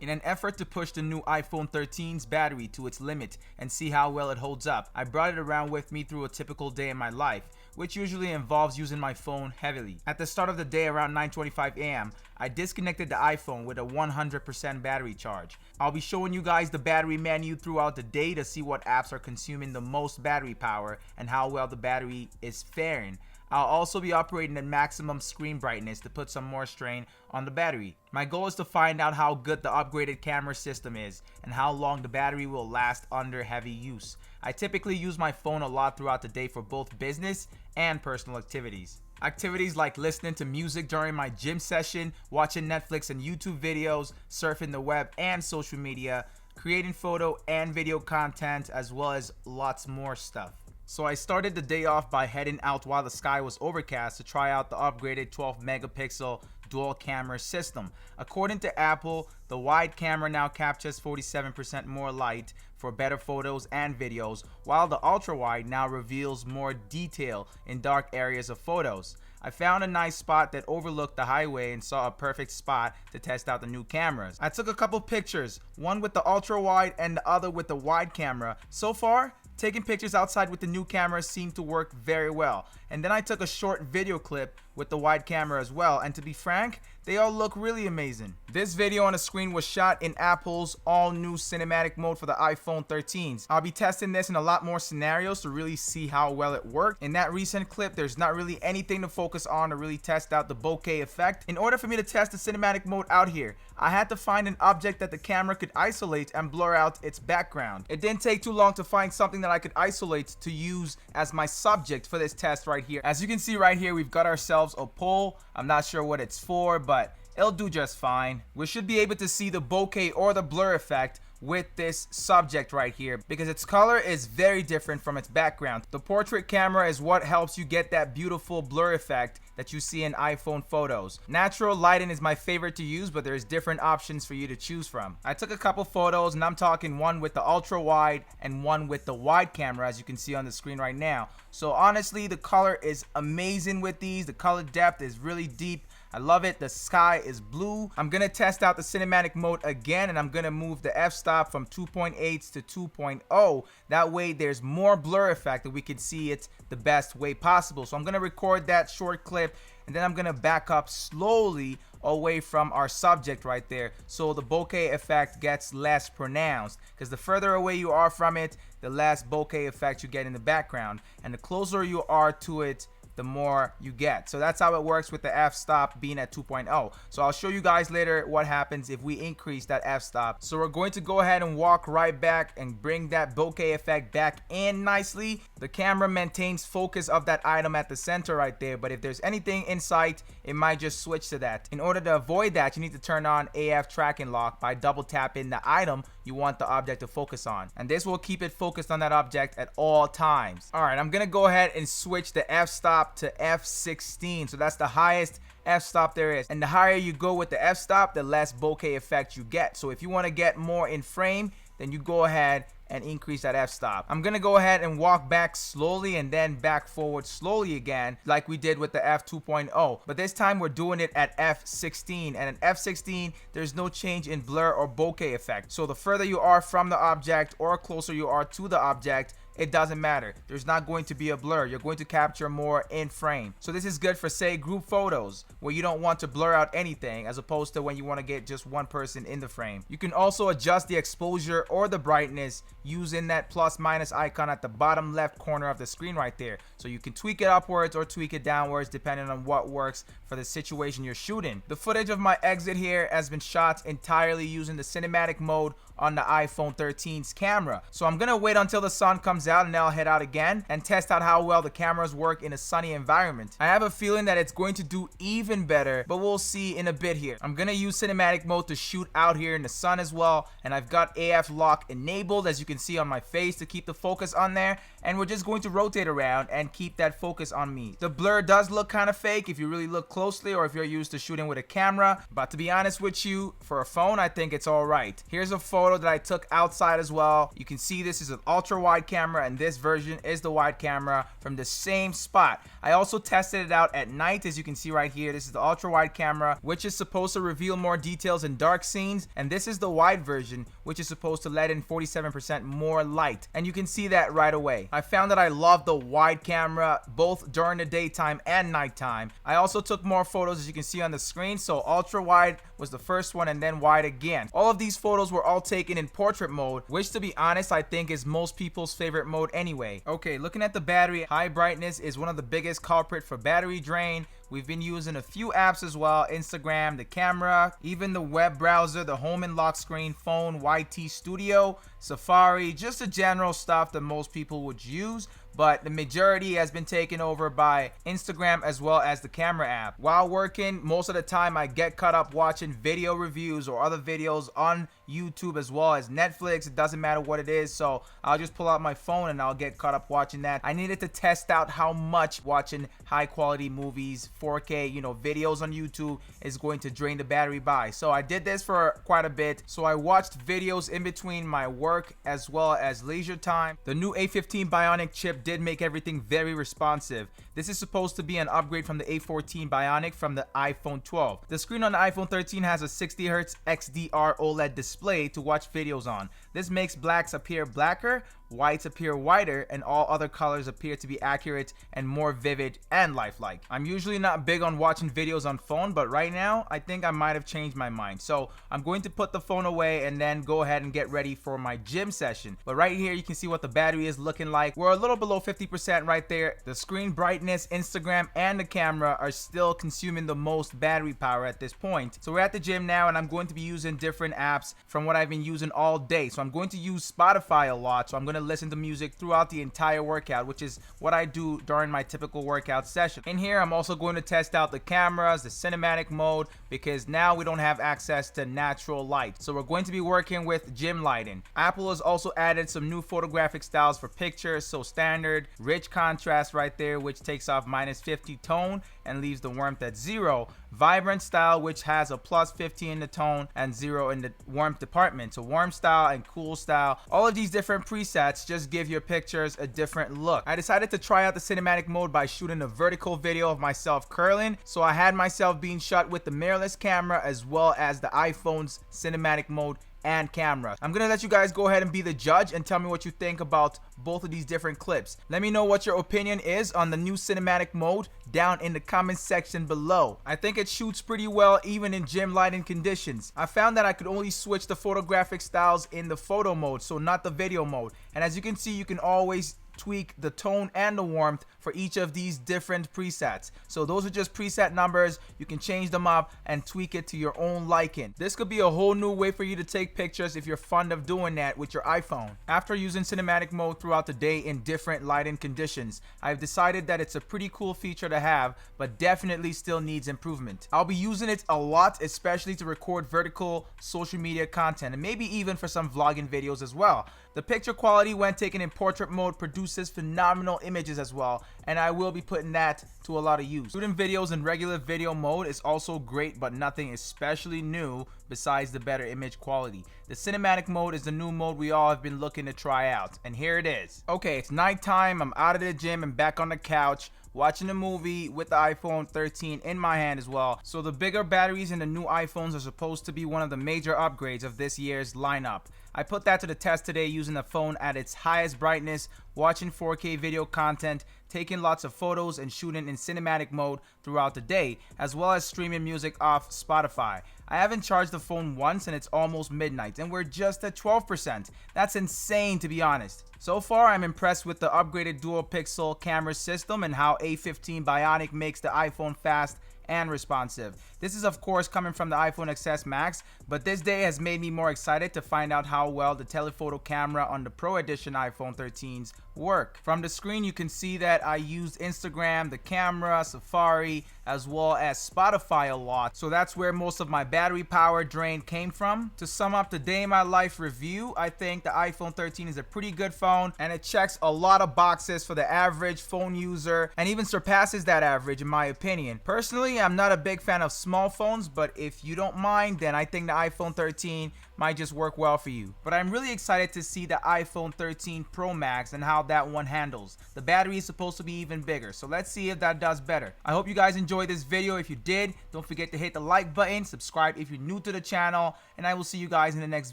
In an effort to push the new iPhone 13's battery to its limit and see how well it holds up, I brought it around with me through a typical day in my life, which usually involves using my phone heavily. At the start of the day around 9:25 a.m., I disconnected the iPhone with a 100% battery charge. I'll be showing you guys the battery menu throughout the day to see what apps are consuming the most battery power and how well the battery is faring. I'll also be operating at maximum screen brightness to put some more strain on the battery. My goal is to find out how good the upgraded camera system is and how long the battery will last under heavy use. I typically use my phone a lot throughout the day for both business and personal activities. Activities like listening to music during my gym session, watching Netflix and YouTube videos, surfing the web and social media, creating photo and video content, as well as lots more stuff. So I started the day off by heading out while the sky was overcast to try out the upgraded 12 megapixel dual camera system. According to Apple, the wide camera now captures 47% more light for better photos and videos, while the ultra wide now reveals more detail in dark areas of photos. I found a nice spot that overlooked the highway and saw a perfect spot to test out the new cameras. I took a couple pictures, one with the ultra wide and the other with the wide camera. So far, taking pictures outside with the new camera seemed to work very well. And then I took a short video clip with the wide camera as well, and to be frank, they all look really amazing. This video on the screen was shot in Apple's all-new cinematic mode for the iPhone 13s. I'll be testing this in a lot more scenarios to really see how well it worked. In that recent clip, there's not really anything to focus on to really test out the bokeh effect. In order for me to test the cinematic mode out here, I had to find an object that the camera could isolate and blur out its background. It didn't take too long to find something that I could isolate to use as my subject for this test right here. As you can see right here, we've got ourselves a pole. I'm not sure what it's for, but it'll do just fine. We should be able to see the bokeh or the blur effect with this subject right here because its color is very different from its background. The portrait camera is what helps you get that beautiful blur effect that you see in iPhone photos. Natural lighting is my favorite to use, but there's different options for you to choose from. I took a couple photos, and I'm talking one with the ultra wide and one with the wide camera, as you can see on the screen right now. So honestly, the color is amazing with these. The color depth is really deep. I love it. The sky is blue. I'm going to test out the cinematic mode again, and I'm going to move the f-stop from 2.8 to 2.0. That way there's more blur effect that we can see it the best way possible. So I'm going to record that short clip, and then I'm going to back up slowly away from our subject right there so the bokeh effect gets less pronounced, because the further away you are from it, the less bokeh effect you get in the background, and the closer you are to it, the more you get. So that's how it works with the f-stop being at 2.0. So I'll show you guys later what happens if we increase that f-stop. So we're going to go ahead and walk right back and bring that bokeh effect back in nicely. The camera maintains focus of that item at the center right there, but if there's anything in sight, it might just switch to that. In order to avoid that, you need to turn on AF tracking lock by double tapping the item you want the object to focus on, and this will keep it focused on that object at all times. All right, I'm gonna go ahead and switch the f-stop to f16. So that's the highest f-stop there is, and the higher you go with the f-stop, the less bokeh effect you get. So if you want to get more in frame, then you go ahead and increase that f-stop. I'm gonna go ahead and walk back slowly and then back forward slowly again, like we did with the f2.0, but this time we're doing it at f16, and at f16 there's no change in blur or bokeh effect. So the further you are from the object or closer you are to the object, it doesn't matter. There's not going to be a blur. You're going to capture more in frame. So this is good for, say, group photos where you don't want to blur out anything, as opposed to when you want to get just one person in the frame. You can also adjust the exposure or the brightness using that plus minus icon at the bottom left corner of the screen right there. So you can tweak it upwards or tweak it downwards depending on what works for the situation you're shooting. The footage of my exit here has been shot entirely using the cinematic mode on the iPhone 13's camera. So I'm gonna wait until the sun comes out and then I'll head out again and test out how well the cameras work in a sunny environment. I have a feeling that it's going to do even better, but we'll see in a bit here. I'm gonna use cinematic mode to shoot out here in the sun as well, and I've got AF lock enabled, as you can see on my face, to keep the focus on there, and we're just going to rotate around and keep that focus on me. The blur does look kind of fake if you really look closely or if you're used to shooting with a camera, but to be honest with you, for a phone, I think it's all right. Here's a photo that I took outside as well. You can see this is an ultra wide camera camera, and this version is the wide camera from the same spot. I also tested it out at night, as you can see right here. This is the ultra wide camera, which is supposed to reveal more details in dark scenes, and this is the wide version, which is supposed to let in 47% more light, and you can see that right away. I found that I love the wide camera both during the daytime and nighttime. I also took more photos, as you can see on the screen. So ultra wide was the first one, and then wide again. All of these photos were all taken in portrait mode, which, to be honest, I think is most people's favorite mode anyway. Okay, looking at the battery, high brightness is one of the biggest culprit for battery drain. We've been using a few apps as well: Instagram, the camera, even the web browser, the home and lock screen, phone, YT Studio, Safari, just the general stuff that most people would use. But the majority has been taken over by Instagram as well as the camera app. While working, most of the time I get caught up watching video reviews or other videos on YouTube as well as Netflix. It doesn't matter what it is, so I'll just pull out my phone and I'll get caught up watching that. I needed to test out how much watching high quality movies, 4K, videos on YouTube is going to drain the battery by. So I did this for quite a bit. So I watched videos in between my work as well as leisure time. The new A15 Bionic chip did make everything very responsive. This is supposed to be an upgrade from the A14 Bionic from the iPhone 12. The screen on the iPhone 13 has a 60Hz XDR OLED display to watch videos on. This makes blacks appear blacker, whites appear whiter, and all other colors appear to be accurate and more vivid and lifelike. I'm usually not big on watching videos on phone, but right now I think I might have changed my mind. So I'm going to put the phone away and then go ahead and get ready for my gym session. But right here you can see what the battery is looking like. We're a little below 50% right there. The screen brightness, Instagram, and the camera are still consuming the most battery power at this point. So we're at the gym now, and I'm going to be using different apps from what I've been using all day. So I'm going to use Spotify a lot. So I'm going to listen to music throughout the entire workout, which is what I do during my typical workout session. In here, I'm also going to test out the cameras, the cinematic mode, because now we don't have access to natural light. So we're going to be working with gym lighting. Apple has also added some new photographic styles for pictures. So standard, rich contrast right there, which takes off -50 tone and leaves the warmth at 0. Vibrant style, which has a +50 in the tone and 0 in the warmth department. So warm style and cool style. All of these different presets just give your pictures a different look. I decided to try out the cinematic mode by shooting a vertical video of myself curling. So I had myself being shot with the mirrorless camera as well as the iPhone's cinematic mode and camera. I'm gonna let you guys go ahead and be the judge and tell me what you think about both of these different clips. Let me know what your opinion is on the new cinematic mode down in the comment section below. I think it shoots pretty well even in gym lighting conditions. I found that I could only switch the photographic styles in the photo mode, so not the video mode. And as you can see, you can always tweak the tone and the warmth for each of these different presets. So those are just preset numbers. You can change them up and tweak it to your own liking. This could be a whole new way for you to take pictures if you're fond of doing that with your iPhone. After using cinematic mode throughout the day in different lighting conditions, I've decided that it's a pretty cool feature to have, but definitely still needs improvement. I'll be using it a lot, especially to record vertical social media content and maybe even for some vlogging videos as well. The picture quality when taken in portrait mode produces phenomenal images as well, and I will be putting that to a lot of use. Shooting videos in regular video mode is also great, but nothing especially new besides the better image quality. The cinematic mode is the new mode we all have been looking to try out, and here it is. Okay, it's nighttime. I'm out of the gym and back on the couch watching a movie with the iPhone 13 in my hand as well. So the bigger batteries in the new iPhones are supposed to be one of the major upgrades of this year's lineup. I put that to the test today using the phone at its highest brightness, watching 4K video content, taking lots of photos, and shooting in cinematic mode throughout the day, as well as streaming music off Spotify. I haven't charged the phone once and it's almost midnight and we're just at 12%. That's insane, to be honest. So far, I'm impressed with the upgraded dual pixel camera system and how A15 Bionic makes the iPhone fast and responsive. This is of course coming from the iPhone XS Max, but this day has made me more excited to find out how well the telephoto camera on the Pro Edition iPhone 13s work. From the screen you can see that I used Instagram, the camera, Safari, as well as Spotify a lot, so that's where most of my battery power drain came from. To sum up the day in my life review, I think the iPhone 13 is a pretty good phone and it checks a lot of boxes for the average phone user and even surpasses that average in my opinion. Personally, I'm not a big fan of small phones, but if you don't mind, then I think the iPhone 13 might just work well for you. But I'm really excited to see the iPhone 13 Pro Max and how that one handles. The battery is supposed to be even bigger, so let's see if that does better. I hope you guys enjoyed this video. If you did, don't forget to hit the like button, subscribe if you're new to the channel, and I will see you guys in the next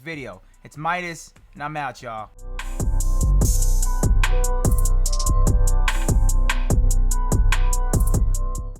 video. It's Midas, and I'm out, y'all.